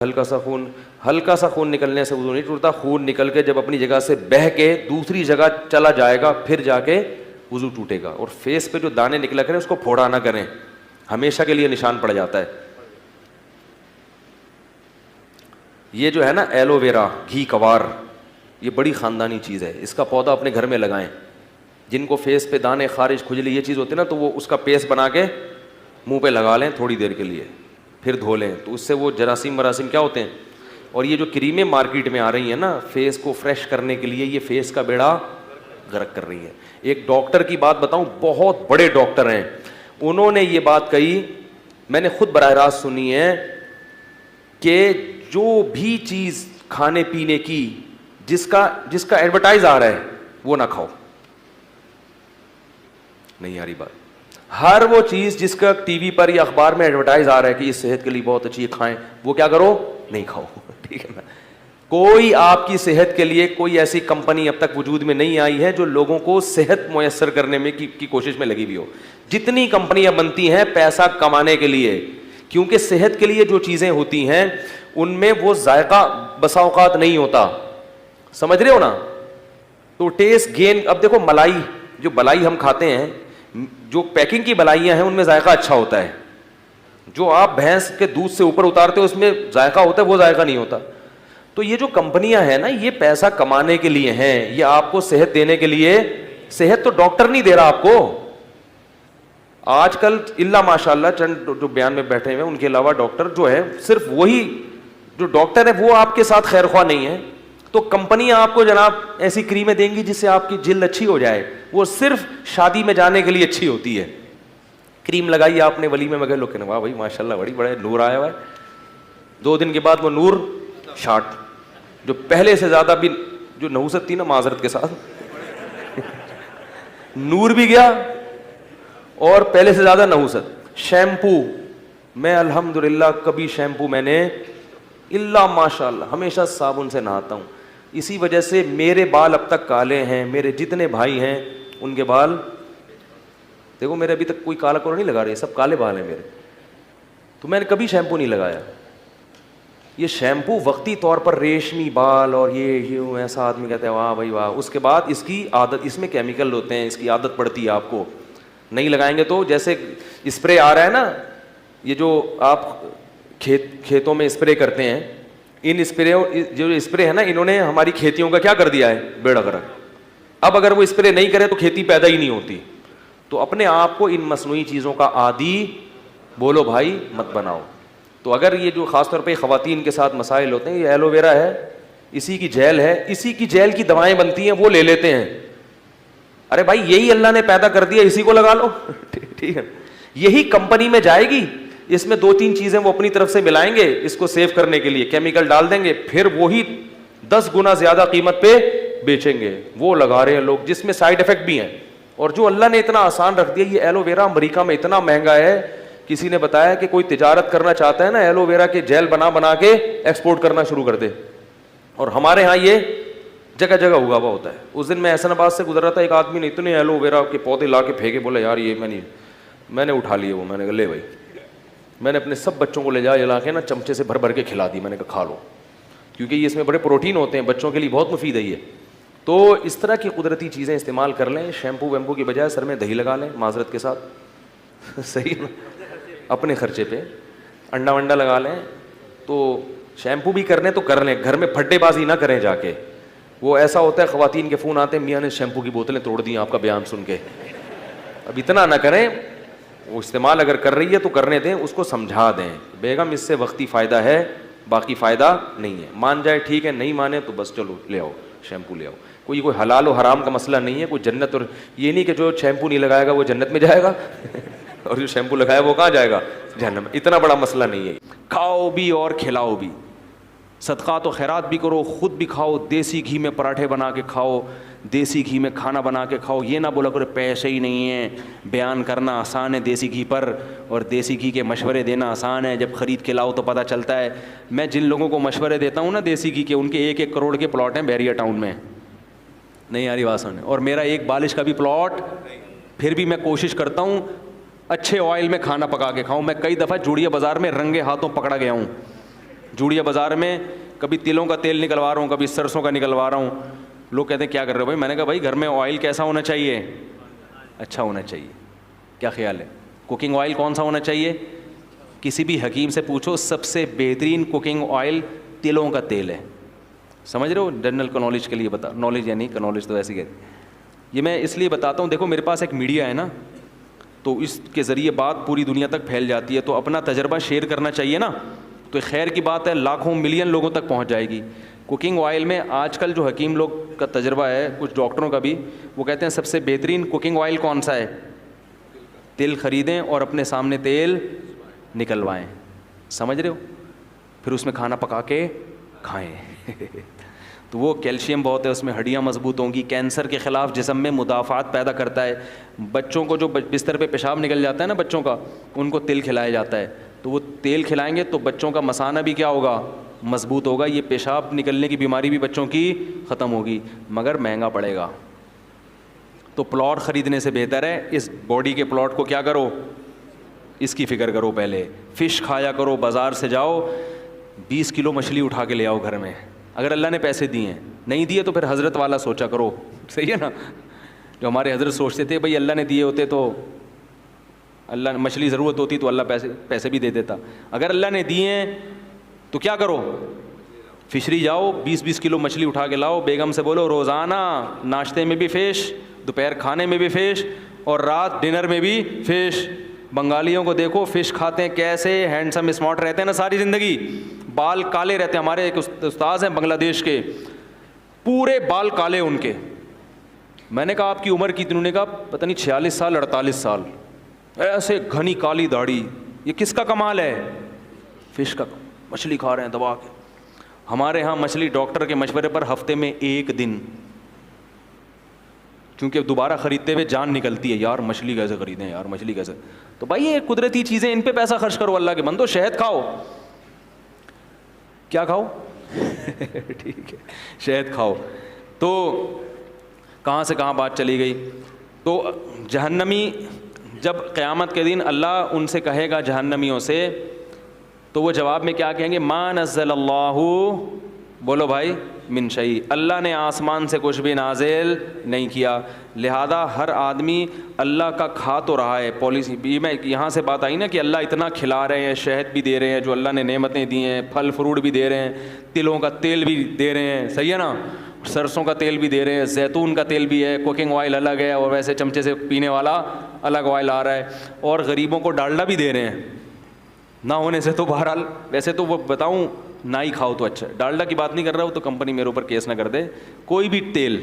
ہلکا سا خون نکلنے سے وضو نہیں ٹوٹتا. خون نکل کے جب اپنی جگہ سے بہہ کے دوسری جگہ چلا جائے گا پھر جا کے وضو ٹوٹے گا. اور فیس پہ جو دانے نکلا کریں اس کو پھوڑا نہ کریں, ہمیشہ کے لیے نشان پڑ جاتا ہے. یہ جو ہے نا ایلو ویرا, گھی کوار, یہ بڑی خاندانی چیز ہے. اس کا پودا اپنے گھر میں لگائیں. جن کو فیس پہ دانے, خارش, کھجلی یہ چیز ہوتی ہے نا, تو وہ اس کا پیسٹ بنا کے منہ پہ لگا لیں تھوڑی دیر کے لیے, پھر دھو لیں, تو اس سے وہ جراثیم وراثیم کیا ہوتے ہیں. اور یہ جو کریمیں مارکیٹ میں آ رہی ہیں نا فیس کو فریش کرنے کے لیے, یہ فیس کا بیڑا غرق کر رہی ہیں. ایک ڈاکٹر کی بات بتاؤں, بہت بڑے ڈاکٹر ہیں, انہوں نے یہ بات کہی, میں نے خود براہ راست سنی ہے, کہ جو بھی چیز کھانے پینے کی جس کا ایڈورٹائز آ رہا ہے وہ نہ کھاؤ. نہیں آ رہی بات. ہر وہ چیز جس کا ٹی وی پر یا اخبار میں ایڈورٹائز آ رہا ہے کہ یہ صحت کے لیے بہت اچھی ہے, کھائیں, وہ کیا کرو, نہیں کھاؤ. ٹھیک ہے نا. کوئی آپ کی صحت کے لیے کوئی ایسی کمپنی اب تک وجود میں نہیں آئی ہے جو لوگوں کو صحت میسر کرنے میں کی کوشش میں لگی ہوئی ہو. جتنی کمپنیاں بنتی ہیں پیسہ کمانے کے لیے, کیونکہ صحت کے لیے جو چیزیں ہوتی ہیں ان میں وہ ذائقہ بسا اوقات نہیں ہوتا, سمجھ رہے ہو نا. تو ٹیسٹ گین, اب دیکھو ملائی, جو بلائی ہم کھاتے ہیں, جو پیکنگ کی بلائیاں ہیں ان میں ذائقہ اچھا ہوتا ہے. جو آپ بھینس کے دودھ سے اوپر اتارتے ہو اس میں ذائقہ ہوتا ہے, وہ ذائقہ نہیں ہوتا. تو یہ جو کمپنیاں ہیں نا یہ پیسہ کمانے کے لیے ہیں, یہ آپ کو صحت دینے کے لیے. صحت تو ڈاکٹر نہیں دے رہا آپ کو آج کل, اللہ ماشاء اللہ چند جو بیان میں بیٹھے ہوئے ان کے علاوہ ڈاکٹر جو ہے صرف وہی جو ڈاکٹر ہے وہ آپ کے ساتھ خیر خواہ نہیں ہے. تو کمپنیاں آپ کو جناب ایسی کریمیں دیں گی جس سے آپ کی جلد اچھی ہو جائے, وہ صرف شادی میں جانے کے لیے اچھی ہوتی ہے. کریم لگائی آپ نے ولیمے میں گئے, لوگ کہنے واہ بھائی ماشاء اللہ بڑی بڑا نور آیا ہوا ہے. 2 دن کے بعد وہ نور شارٹ, جو پہلے سے زیادہ بھی جو نحوست تھی نا معذرت کے ساتھ, نور بھی گیا اور پہلے سے زیادہ نحوست. شیمپو, میں الحمدللہ کبھی شیمپو میں نے اللہ ماشاء اللہ ہمیشہ صابن سے نہاتا ہوں. اسی وجہ سے میرے بال اب تک کالے ہیں, میرے جتنے بھائی ہیں ان کے بال دیکھو, میرے ابھی تک کوئی کالا کولا نہیں لگا رہے, سب کالے بال ہیں میرے. تو میں نے کبھی شیمپو نہیں لگایا. یہ شیمپو وقتی طور پر ریشمی بال اور یہ ایسا آدمی کہتا ہے واہ بھائی واہ, اس کے بعد اس کی عادت, اس میں کیمیکل ہوتے ہیں, اس کی عادت پڑتی ہے آپ کو. نہیں لگائیں گے تو جیسے اسپرے آ رہا ہے نا, یہ جو آپ کھیتوں میں اسپرے کرتے ہیں, ان اسپرے جو اسپرے ہے نا انہوں نے ہماری کھیتیوں کا کیا کر دیا ہے, بیڑا غرق. اب اگر وہ اسپرے نہیں کرے تو کھیتی پیدا ہی نہیں ہوتی. تو اپنے آپ کو ان مصنوعی چیزوں کا عادی بولو بھائی مت بناؤ. تو اگر یہ جو خاص طور پہ خواتین کے ساتھ مسائل ہوتے ہیں, یہ ایلو ویرا ہے, اسی کی جیل ہے, اسی کی جیل کی دوائیں بنتی ہیں, وہ لے لیتے ہیں. ارے بھائی یہی اللہ نے پیدا کر دیا, اسی کو لگا لو. ٹھیک ہے, یہی کمپنی میں جائے گی, اس میں 2-3 چیزیں وہ اپنی طرف سے ملائیں گے, اس کو سیو کرنے کے لیے کیمیکل ڈال دیں گے, پھر وہی 10 گنا زیادہ قیمت پہ بیچیں گے. وہ لگا رہے ہیں لوگ جس میں سائڈ افیکٹ بھی ہیں. اور جو اللہ نے اتنا آسان رکھ دیا, یہ ایلو ویرا امریکہ میں اتنا مہنگا ہے, کسی نے بتایا کہ کوئی تجارت کرنا چاہتا ہے نا ایلو ویرا کے جیل بنا کے ایکسپورٹ کرنا شروع کر دے. اور ہمارے ہاں یہ جگہ جگہ اگا ہوا ہوتا ہے. اس دن میں احسن آباد سے گزر رہا تھا, ایک آدمی نے اتنے ایلو ویرا کے پودے لا کے پھینکے, بولا یار یہ میں نے اٹھا لیے. وہ میں نے کہا لے بھائی, میں نے اپنے سب بچوں کو لے جا کے نا چمچے سے بھر کے کھلا دی. میں نے کہا کھا لو, کیونکہ یہ اس میں بڑے پروٹین ہوتے ہیں, بچوں کے لیے بہت مفید ہے یہ. تو اس طرح کی قدرتی چیزیں استعمال کر لیں. شیمپو ویمپو کی بجائے سر میں دہی لگا لیں معذرت کے ساتھ, صحیح نا, اپنے خرچے پہ. انڈا ونڈا لگا لیں. تو شیمپو بھی کرنے تو کر لیں, گھر میں پھڈے بازی نہ کریں جا کے. وہ ایسا ہوتا ہے خواتین کے فون آتے ہیں, میاں نے شیمپو کی بوتلیں توڑ دی آپ کا بیان سن کے. اب اتنا نہ کریں, وہ استعمال اگر کر رہی ہے تو کرنے دیں, اس کو سمجھا دیں بیگم اس سے وقتی فائدہ ہے, باقی فائدہ نہیں ہے. مان جائے ٹھیک ہے, نہیں مانے تو بس چلو لے آؤ شیمپو لے آؤ. کوئی حلال و حرام کا مسئلہ نہیں ہے, کوئی جنت, اور یہ نہیں کہ جو شیمپو نہیں لگائے گا وہ جنت میں جائے گا اور جو شیمپو لگایا وہ کہاں جائے گا, جہنم. اتنا بڑا مسئلہ نہیں ہے. کھاؤ بھی اور کھلاؤ بھی, صدقات و خیرات بھی کرو, خود بھی کھاؤ, دیسی گھی میں پراٹھے بنا کے کھاؤ, دیسی گھی میں کھانا بنا کے کھاؤ. یہ نہ بولا کرو پیسے ہی نہیں ہیں, بیان کرنا آسان ہے دیسی گھی پر, اور دیسی گھی کے مشورے دینا آسان ہے, جب خرید کے لاؤ تو پتہ چلتا ہے. میں جن لوگوں کو مشورے دیتا ہوں نا دیسی گھی کے, ان کے 1-1 کروڑ کے پلاٹ ہیں بیریا ٹاؤن میں. نہیں آ رہی بات سمجھ, اور میرا ایک بالش کا بھی پلاٹ. پھر بھی میں کوشش کرتا ہوں اچھے آئل میں کھانا پکا کے کھاؤں. میں کئی دفعہ جوڑیہ بازار میں رنگے ہاتھوں پکڑا گیا ہوں, جوڑیا بازار میں کبھی تلوں کا تیل نکلوا رہا ہوں, کبھی سرسوں کا نکلوا رہا ہوں. لوگ کہتے ہیں کیا کر رہے ہو بھائی؟ میں نے کہا بھائی گھر میں آئل کیسا ہونا چاہیے؟ اچھا ہونا چاہیے. کیا خیال ہے؟ کوکنگ آئل کون سا ہونا چاہیے؟ کسی بھی حکیم سے پوچھو, سب سے بہترین کوکنگ آئل تلوں کا تیل ہے. سمجھ رہے ہو؟ جنرل نالج کے لیے بتا, نالج یا نہیں نالج تو ایسی کہتے. یہ میں اس لیے بتاتا ہوں, دیکھو میرے پاس ایک میڈیا ہے نا, تو اس کے ذریعے بات پوری دنیا تک پھیل جاتی ہے, تو اپنا تجربہ شیئر کرنا چاہیے نا. تو خیر کی بات ہے, لاکھوں ملین لوگوں تک پہنچ جائے گی. کوکنگ آئل میں آج کل جو حکیم لوگ کا تجربہ ہے, کچھ ڈاکٹروں کا بھی, وہ کہتے ہیں سب سے بہترین کوکنگ آئل کون سا ہے؟ تل خریدیں اور اپنے سامنے تیل نکلوائیں. سمجھ رہے ہو؟ پھر اس میں کھانا پکا کے کھائیں. تو وہ کیلشیم بہت ہے اس میں, ہڈیاں مضبوط ہوں گی, کینسر کے خلاف جسم میں مدافعات پیدا کرتا ہے. بچوں کو جو بستر پہ پیشاب نکل جاتا ہے نا بچوں کا, ان کو تل کھلایا جاتا ہے. تو وہ تیل کھلائیں گے تو بچوں کا مثانہ بھی کیا ہوگا؟ مضبوط ہوگا. یہ پیشاب نکلنے کی بیماری بھی بچوں کی ختم ہوگی, مگر مہنگا پڑے گا. تو پلاٹ خریدنے سے بہتر ہے اس باڈی کے پلاٹ کو کیا کرو, اس کی فکر کرو. پہلے فش کھایا کرو, بازار سے جاؤ 20 کلو مچھلی اٹھا کے لے آؤ گھر میں, اگر اللہ نے پیسے دیے ہیں. نہیں دیے تو پھر حضرت والا سوچا کرو. صحیح ہے نا؟ جو ہمارے حضرت سوچتے تھے بھائی اللہ نے دیے ہوتے تو اللہ مچھلی ضرورت ہوتی تو اللہ پیسے بھی دے دیتا. اگر اللہ نے دیے ہیں تو کیا کرو, فشری جاؤ 20 کلو مچھلی اٹھا کے لاؤ. بیگم سے بولو روزانہ ناشتے میں بھی فش, دوپہر کھانے میں بھی فش, اور رات ڈنر میں بھی فش. بنگالیوں کو دیکھو فش کھاتے ہیں کیسے ہینڈسم اسمارٹ رہتے ہیں نا ساری زندگی, بال کالے رہتے ہیں. ہمارے ایک استاذ ہیں بنگلہ دیش کے, پورے بال کالے ان کے. میں نے کہا آپ کی عمر کتنی؟ انہوں نے کہا پتہ نہیں 46 سال 48 سال. ایسے گھنی کالی داڑھی. یہ کس کا کمال ہے؟ فش کا. مچھلی کھا رہے ہیں دبا کے. ہمارے ہاں مچھلی ڈاکٹر کے مشورے پر ہفتے میں 1 دن, کیونکہ دوبارہ خریدتے ہوئے جان نکلتی ہے, یار مچھلی کیسے خریدیں, یار مچھلی کیسے. تو بھائی یہ قدرتی چیزیں, ان پہ پیسہ خرچ کرو اللہ کے بندو. شہد کھاؤ. کیا کھاؤ؟ ٹھیک ہے شہد کھاؤ. تو کہاں سے کہاں بات چلی گئی. تو جہنمی جب قیامت کے دن اللہ ان سے کہے گا جہنمیوں سے, تو وہ جواب میں کیا کہیں گے؟ ما نزل اللہ, بولو بھائی, من شیء, اللہ نے آسمان سے کچھ بھی نازل نہیں کیا. لہذا ہر آدمی اللہ کا کھا تو رہا ہے. پالیسی میں یہاں سے بات آئی نا کہ اللہ اتنا کھلا رہے ہیں, شہد بھی دے رہے ہیں جو اللہ نے نعمتیں دی ہیں, پھل فروٹ بھی دے رہے ہیں, تلوں کا تیل بھی دے رہے ہیں, صحیح ہے نا, سرسوں کا تیل بھی دے رہے ہیں, زیتون کا تیل بھی ہے, کوکنگ آئل الگ ہے, اور ویسے چمچے سے پینے والا الگ آئل آ رہا ہے, اور غریبوں کو ڈالڈا بھی دے رہے ہیں. نہ ہونے سے تو بہرحال ویسے تو وہ بتاؤں نہ ہی کھاؤ تو اچھا ہے. ڈالڈا کی بات نہیں کر رہا ہوں تو کمپنی میرے اوپر کیس نہ کر دے. کوئی بھی تیل